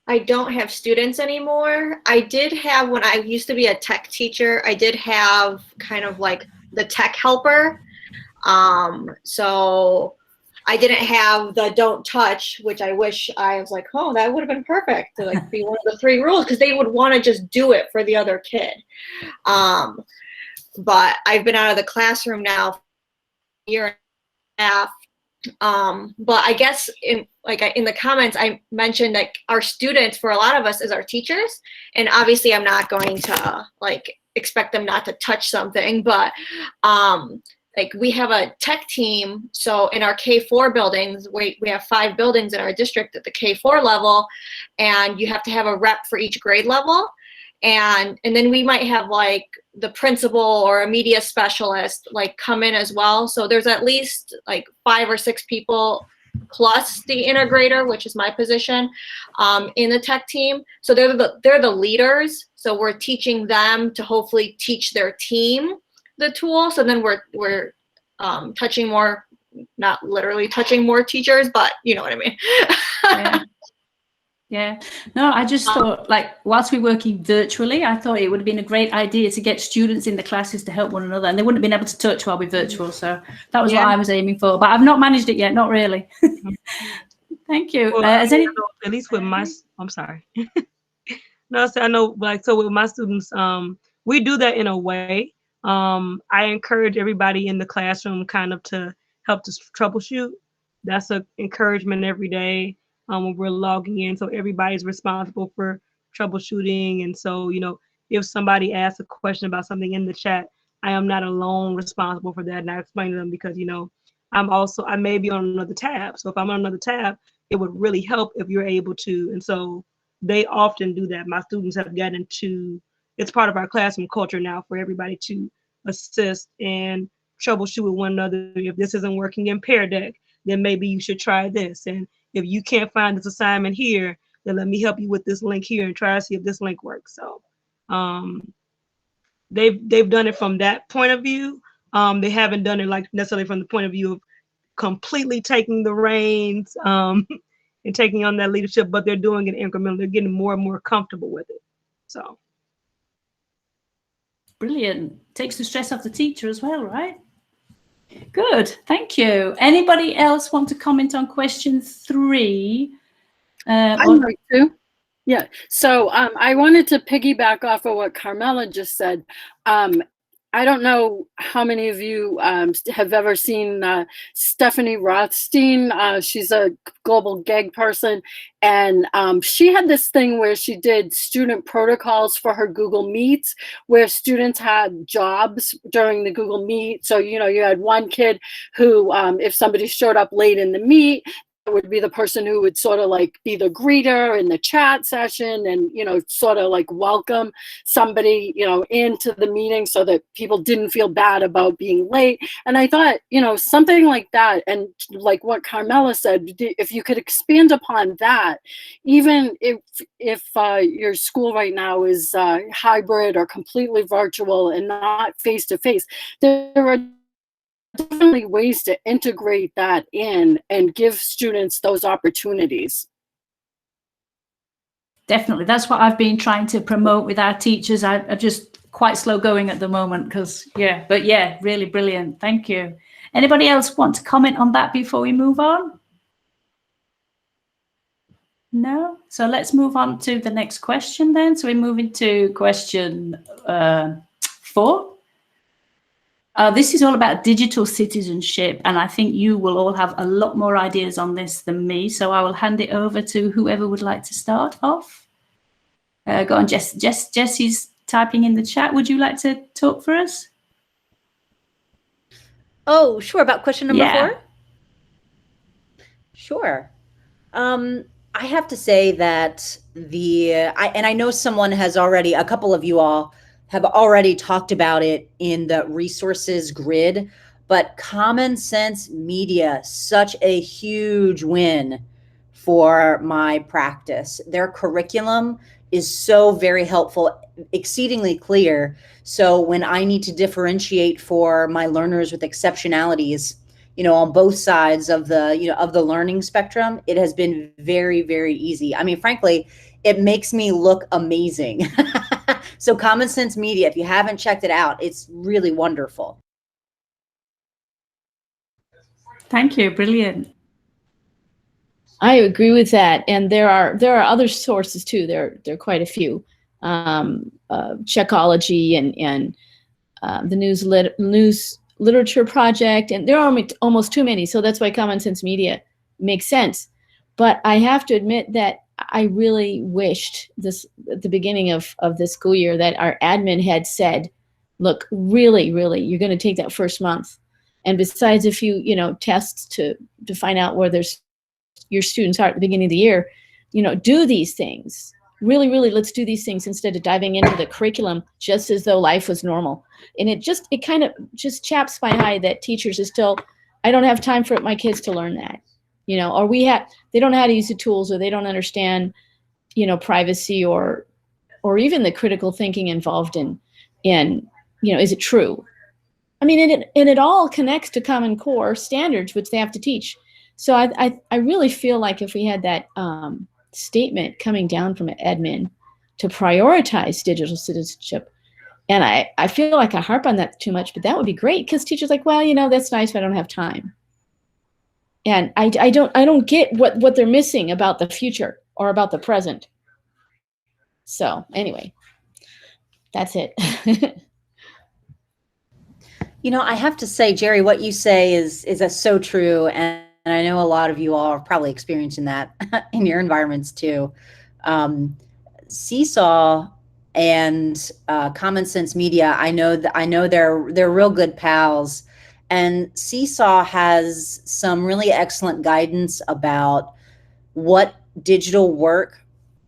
I don't have students anymore. I did have, when I used to be a tech teacher, I did have kind of like the tech helper. So I didn't have the don't touch, which I wish I was like, oh, that would have been perfect to like be one of the 3 rules, because they would want to just do it for the other kid. But I've been out of the classroom now for a year and a half. But I guess in the comments, I mentioned like our students, for a lot of us, is our teachers. And obviously I'm not going to like expect them not to touch something, but like we have a tech team. So in our K4 buildings, we have 5 buildings in our district at the K4 level, and you have to have a rep for each grade level. And then we might have like the principal or a media specialist like come in as well. So there's at least like 5 or 6 people plus the integrator, which is my position, in the tech team. So they're the leaders. So we're teaching them to hopefully teach their team the tool. So then we're touching more, not literally touching more teachers, but you know what I mean. Yeah. No, I just thought, like, whilst we're working virtually, I thought it would have been a great idea to get students in the classes to help one another, and they wouldn't have been able to touch while we're virtual. So that was what I was aiming for, but I've not managed it yet. Not really. Thank you. Well, at least with my, I'm sorry. No, so I know, like, so with my students, we do that in a way. I encourage everybody in the classroom kind of to help to troubleshoot. That's an encouragement every day. When we're logging in, so everybody's responsible for troubleshooting. And so, if somebody asks a question about something in the chat, I am not alone responsible for that. And I explain to them because, you know, I may be on another tab. So if I'm on another tab, it would really help if you're able to. And so they often do that. My students have gotten into, it's part of our classroom culture now for everybody to assist and troubleshoot with one another. If this isn't working in Pear Deck, then maybe you should try this. And if you can't find this assignment here, then let me help you with this link here and try to see if this link works. So they've done it from that point of view. They haven't done it like necessarily from the point of view of completely taking the reins and taking on that leadership, but they're doing it incrementally. They're getting more and more comfortable with it. So brilliant. Takes the stress off the teacher as well, right? Good, thank you. Anybody else want to comment on question 3? I'd like to. Yeah, so I wanted to piggyback off of what Carmela just said. I don't know how many of you have ever seen Stephanie Rothstein. She's a global gig person, and she had this thing where she did student protocols for her Google Meets, where students had jobs during the Google Meet. So, you know, you had one kid who, if somebody showed up late in the meet, would be the person who would sort of like be the greeter in the chat session and, you know, sort of like welcome somebody, you know, into the meeting so that people didn't feel bad about being late. And I thought, you know, something like that, and like what Carmela said, if you could expand upon that, even if your school right now is hybrid or completely virtual and not face-to-face, there are definitely ways to integrate that in and give students those opportunities. Definitely. That's what I've been trying to promote with our teachers. I'm just quite slow going at the moment because, yeah, but yeah, really brilliant. Thank you. Anybody else want to comment on that before we move on? No? So let's move on to the next question then. So we're moving to question 4. This is all about digital citizenship, and I think you will all have a lot more ideas on this than me. So I will hand it over to whoever would like to start off. Go on, Jess. Jessie's typing in the chat. Would you like to talk for us? Oh, sure. About question number 4? Sure. I have to say that I know someone has already, a couple of you all have already talked about it in the resources grid, but Common Sense Media, such a huge win for my practice. Their curriculum is so very helpful, exceedingly clear. So when I need to differentiate for my learners with exceptionalities, you know, on both sides of the, you know, of the learning spectrum, it has been very, very easy. I mean, frankly, it makes me look amazing. So Common Sense Media, if you haven't checked it out, it's really wonderful. Thank you. Brilliant. I agree with that. And there are other sources too. There are quite a few. Checkology and the News Literature Project, and there are almost too many. So that's why Common Sense Media makes sense. But I have to admit that I really wished this at the beginning of this school year that our admin had said, look, really, you're going to take that first month. And besides a few, you know, tests to find out where your students are at the beginning of the year, you know, do these things. Really, let's do these things instead of diving into the curriculum just as though life was normal. And it kind of just chaps my eye that teachers are still, I don't have time for my kids to learn that, you know, or they don't know how to use the tools, or they don't understand, you know, privacy or even the critical thinking involved in, you know, is it true? I mean, and it all connects to Common Core standards, which they have to teach. So I really feel like if we had that statement coming down from admin to prioritize digital citizenship, and I feel like I harp on that too much, but that would be great because teachers are like, well, you know, that's nice, but I don't have time. And I don't get what they're missing about the future or about the present. So anyway, that's it. You know, I have to say, Jerry, what you say is so true. And I know a lot of you all are probably experiencing that in your environments too. Seesaw and Common Sense Media. I know they're real good pals, and Seesaw has some really excellent guidance about what digital work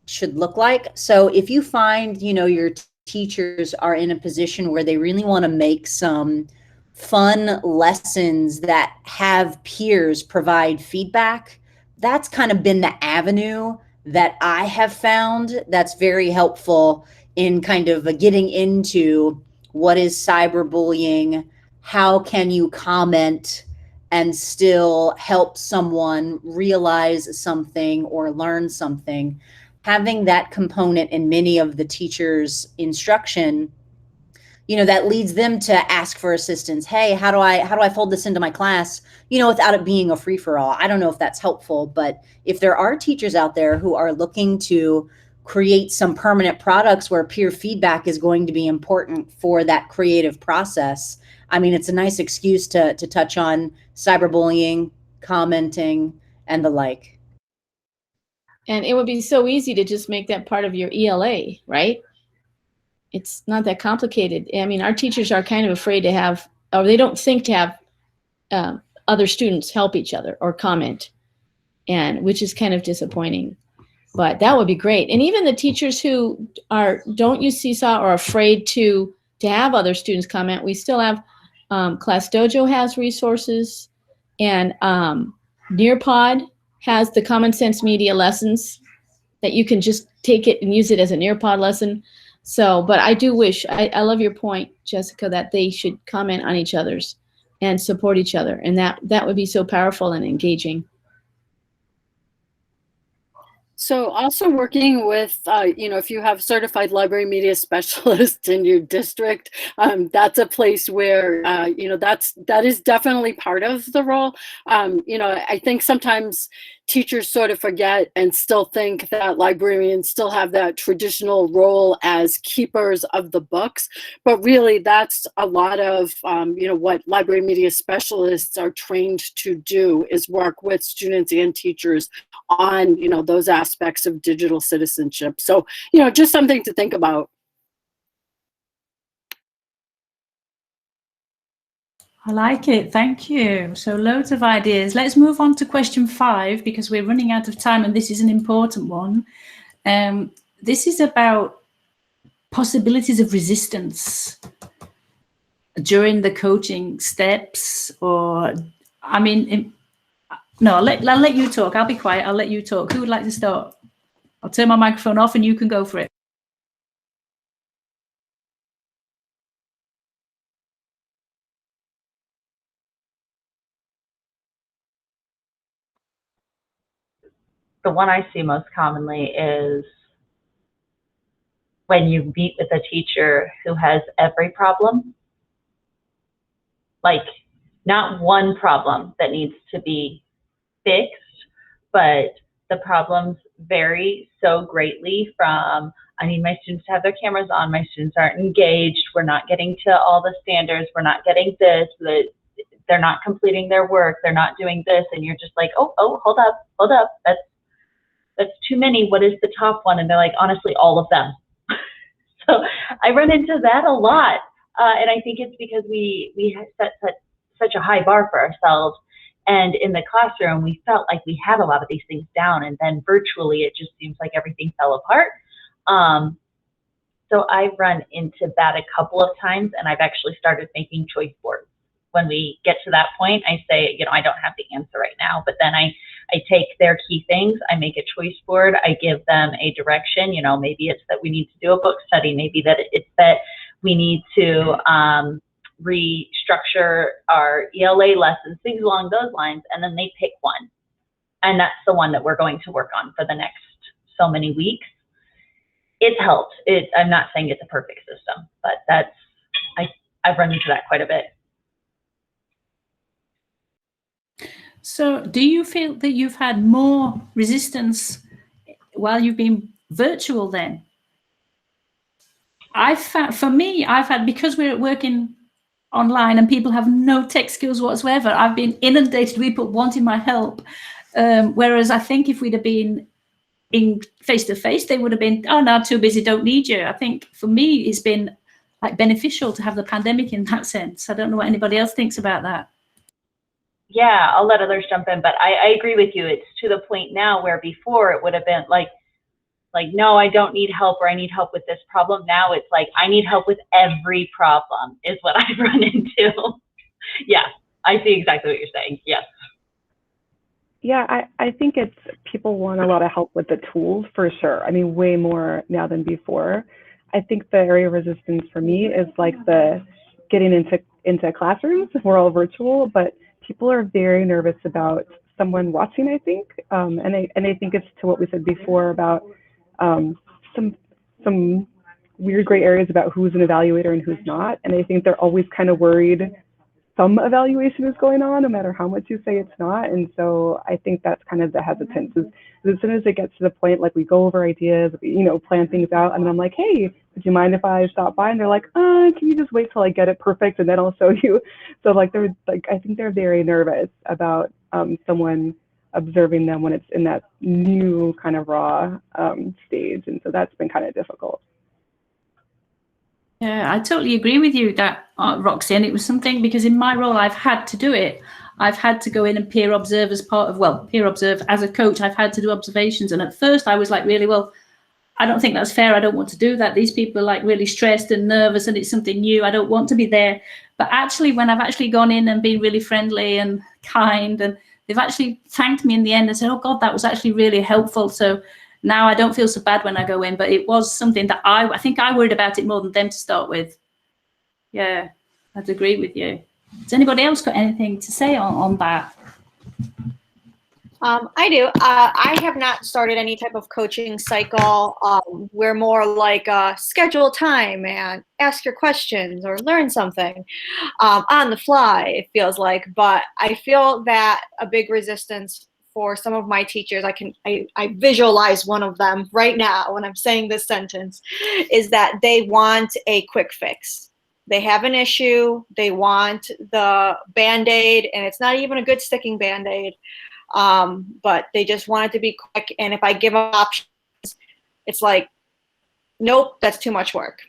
should look like. So if you find, your teachers are in a position where they really want to make some fun lessons that have peers provide feedback, that's kind of been the avenue that I have found that's very helpful in kind of getting into what is cyberbullying, how can you comment and still help someone realize something or learn something. Having that component in many of the teachers' instruction, that leads them to ask for assistance. Hey, how do I fold this into my class, without it being a free-for-all? I don't know if that's helpful, but if there are teachers out there who are looking to create some permanent products where peer feedback is going to be important for that creative process, I mean, it's a nice excuse to touch on cyberbullying, commenting, and the like. And it would be so easy to just make that part of your ELA, right? It's not that complicated. I mean, our teachers are kind of afraid to have, or they don't think to have other students help each other or comment, and which is kind of disappointing. But that would be great. And even the teachers who don't use Seesaw or are afraid to have other students comment, we still have Class Dojo has resources, and Nearpod has the Common Sense Media lessons that you can just take it and use it as a Nearpod lesson. So, but I do wish, I love your point, Jessica, that they should comment on each other's and support each other. And that would be so powerful and engaging. So also working with, if you have certified library media specialists in your district, that's a place where, that is definitely part of the role. I think sometimes teachers sort of forget and still think that librarians still have that traditional role as keepers of the books, but really that's a lot of, what library media specialists are trained to do, is work with students and teachers on, those aspects of digital citizenship. So, just something to think about. I like it. Thank you. So loads of ideas. Let's move on to question 5, because we're running out of time and this is an important one. This is about possibilities of resistance during the coaching steps, or, I mean, no, I'll let you talk. I'll be quiet. I'll let you talk. Who would like to start? I'll turn my microphone off and you can go for it. The one I see most commonly is when you meet with a teacher who has every problem, like not one problem that needs to be fixed, but the problems vary so greatly from, I need my students to have their cameras on, my students aren't engaged, we're not getting to all the standards, we're not getting this, they're not completing their work, they're not doing this, and you're just like, oh, hold up, that's too many, what is the top one? And they're like, honestly, all of them. So I run into that a lot, and I think it's because we have set such a high bar for ourselves. And in the classroom, we felt like we had a lot of these things down, and then virtually, it just seems like everything fell apart. So I run into that a couple of times, and I've actually started making choice boards. When we get to that point, I say, I don't have the answer right now, but then I take their key things, I make a choice board, I give them a direction, maybe it's that we need to do a book study, maybe that it's that we need to restructure our ELA lessons, things along those lines, and then they pick one. And that's the one that we're going to work on for the next so many weeks. It's helped. I'm not saying it's a perfect system, but I've run into that quite a bit. So do you feel that you've had more resistance while you've been virtual then? I've had, because we're working online and people have no tech skills whatsoever, I've been inundated with people wanting my help. Whereas I think if we'd have been in face-to-face, they would have been, oh no, I'm too busy, don't need you. I think for me, it's been like beneficial to have the pandemic in that sense. I don't know what anybody else thinks about that. Yeah, I'll let others jump in, but I agree with you. It's to the point now where before it would have been like, no, I don't need help, or I need help with this problem. Now it's like, I need help with every problem is what I've run into. Yeah, I see exactly what you're saying. Yes. Yeah, I think it's people want a lot of help with the tools for sure. I mean, way more now than before. I think the area of resistance for me is like the getting into classrooms. We're all virtual, but people are very nervous about someone watching, I think. And I think it's to what we said before about some weird gray areas about who's an evaluator and who's not. And I think they're always kind of worried some evaluation is going on, no matter how much you say it's not. And so I think that's kind of the hesitance is as soon as it gets to the point, like we go over ideas, you know, plan things out, and then I'm like, hey, would you mind if I stop by? And they're like, can you just wait till I get it perfect and then I'll show you. So like they're like, I think they're very nervous about someone observing them when it's in that new kind of raw stage. And so that's been kind of difficult. Yeah, I totally agree with you that, Roxy, and it was something because in my role, I've had to do it. I've had to go in and peer observe as part of, well, peer observe as a coach. I've had to do observations. And at first I was like, really, well, I don't think that's fair. I don't want to do that. These people are like really stressed and nervous and it's something new. I don't want to be there. But actually, when I've actually gone in and been really friendly and kind, and they've actually thanked me in the end and said, oh God, that was actually really helpful. So now I don't feel so bad when I go in, but it was something that I think I worried about it more than them to start with. Yeah, I'd agree with you. Has anybody else got anything to say on that? I do. I have not started any type of coaching cycle. We're more like schedule time and ask your questions or learn something on the fly, it feels like. But I feel that a big resistance for some of my teachers, I visualize one of them right now when I'm saying this sentence, is that they want a quick fix. They have an issue, they want the Band-Aid, and it's not even a good sticking Band-Aid, but they just want it to be quick. And if I give them options, it's like, nope, that's too much work.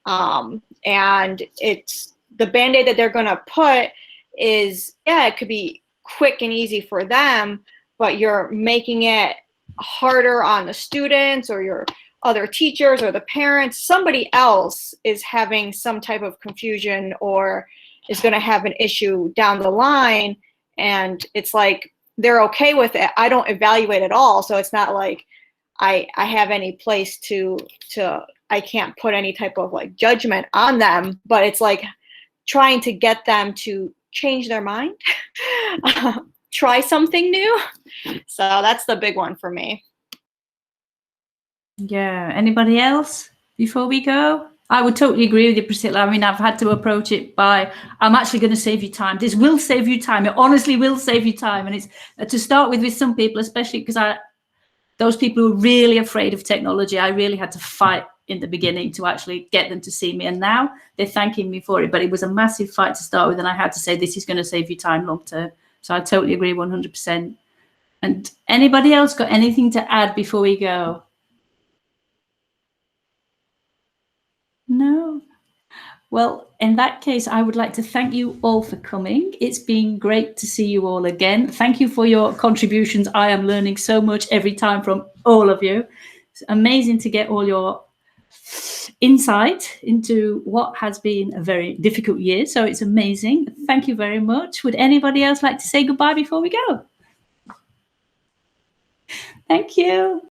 And it's the Band-Aid that they're gonna put is, yeah, it could be quick and easy for them, but you're making it harder on the students or your other teachers or the parents. Somebody else is having some type of confusion or is going to have an issue down the line. And it's like, they're okay with it. I don't evaluate at all. So it's not like I have any place to I can't put any type of like judgment on them, but it's like trying to get them to change their mind. Try something new. So that's the big one for me. Yeah. Anybody else before we go? I would totally agree with you, Priscilla. I mean, I've had to approach it by, I'm actually going to save you time. This will save you time. It honestly will save you time. And it's to start with some people, especially because those people who are really afraid of technology, I really had to fight in the beginning to actually get them to see me. And now they're thanking me for it. But it was a massive fight to start with. And I had to say, this is going to save you time long term. So I totally agree 100%. And anybody else got anything to add before we go? No? Well, in that case, I would like to thank you all for coming. It's been great to see you all again. Thank you for your contributions. I am learning so much every time from all of you. It's amazing to get all your insight into what has been a very difficult year. So it's amazing. Thank you very much. Would anybody else like to say goodbye before we go? Thank you.